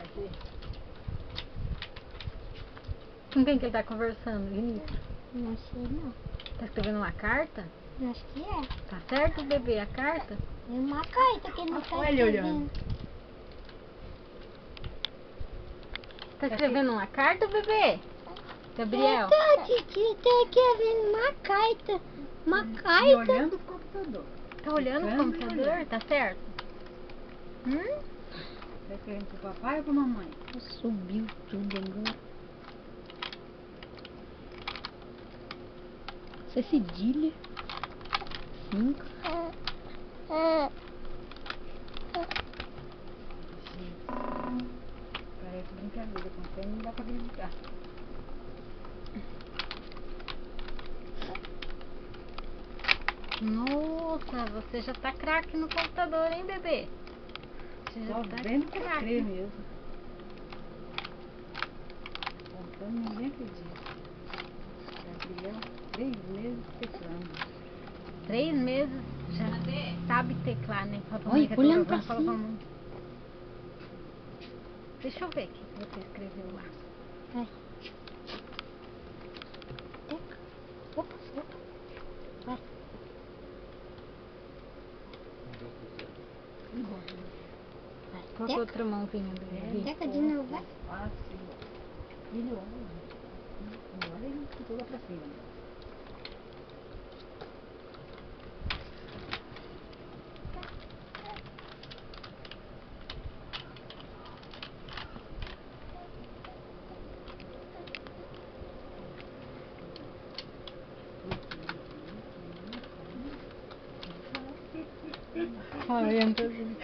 aqui. Com quem que ele tá conversando, Vinícius? Não sei não. Tá escrevendo uma carta? Acho que é. Tá certo, bebê, a carta? É uma carta que ele tá Olha ele escrevendo. olhando. Tá escrevendo uma carta, bebê? Gabriel? Tá, Titi, tá escrevendo uma carta. Uma E carta. olhando o computador. Tá olhando o Ficando e computador? olhando. Tá certo? Tá querendo pro papai ou pra mamãe? Subiu tudo agora. Isso é cedilha. 5. Parece brincadeira, com pé não dá pra acreditar. Nossa, você já tá craque no computador, hein, bebê? Você já Só tá vendo pra craque. crer mesmo. Contando, ninguém acredita. Gabriel, 3 meses teclando. 3 meses já sabe teclar, né? Fala pra Olha, mãe que eu tô olhando gravando, pra fala pra cima. mãe. Deixa eu ver o que você escreveu lá. Vai. Teca. Opa, opa. Vai. Vai. Qual que é a outra mãozinha do bebê? Teca de novo, vai. Fácil. Ele olha. Agora ele ficou lá pra cima. Olha, pra mim.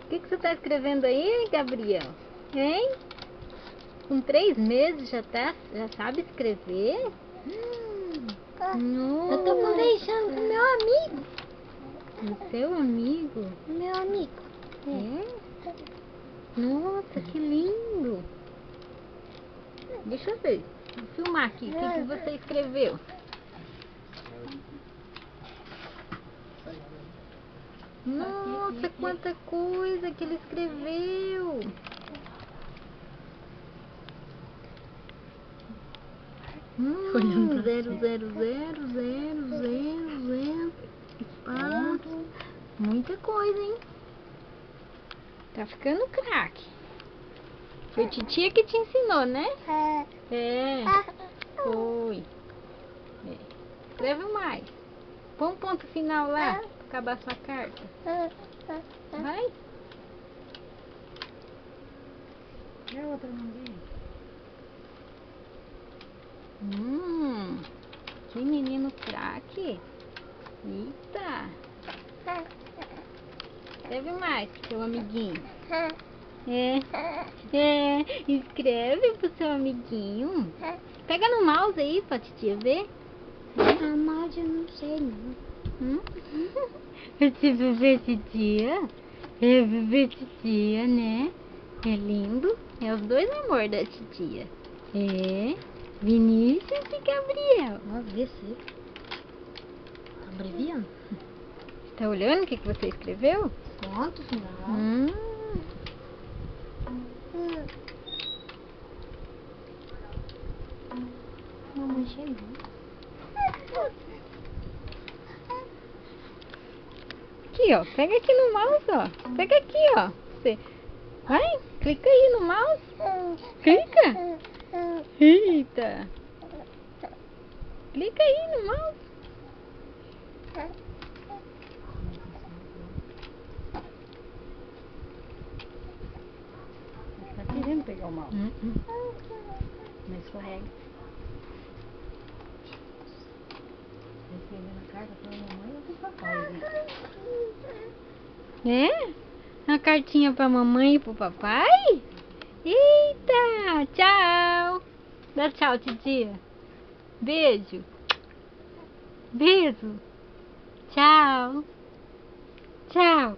O que você tá escrevendo aí, Gabriel? Hein? Com 3 meses já sabe escrever? Eu tô conversando com meu amigo. O seu amigo? Meu amigo. É? Nossa, que lindo! Deixa eu ver. Vou filmar aqui. O que você escreveu? Nossa, quanta coisa que ele escreveu! Olhando pra 0000000 espaço. Muita coisa, hein? Tá ficando craque. Foi titia que te ensinou, né? É. Foi. É. Escreve mais. Põe um ponto final lá pra acabar sua carta. Vai. E a outra mãozinha? Que menino craque. Eita. Escreve mais pro seu amiguinho. Escreve pro seu amiguinho. Pega no mouse aí pra titia ver. A mouse eu não sei não. Esse bebê titia. É bebê titia, né? É lindo. É os dois amor da titia. É. Vinícius e Gabriel. Ó, vê se. Tá abreviando? Tá olhando o que você escreveu? Ponto final. Mamãe chegou. Aqui, ó. Pega aqui no mouse, ó. Pega aqui, ó. Você... Vai, clica aí no mouse. Clica. Eita. Clica aí no mouse. Tá querendo pegar o mouse. Mas escorrega. Tá escrevendo a carta pra mamãe ou pro papai, né? É? Uma cartinha pra mamãe e pro papai? Eita! Tchau! Dá tchau, titia. Beijo. Beijo. Tchau. Tchau.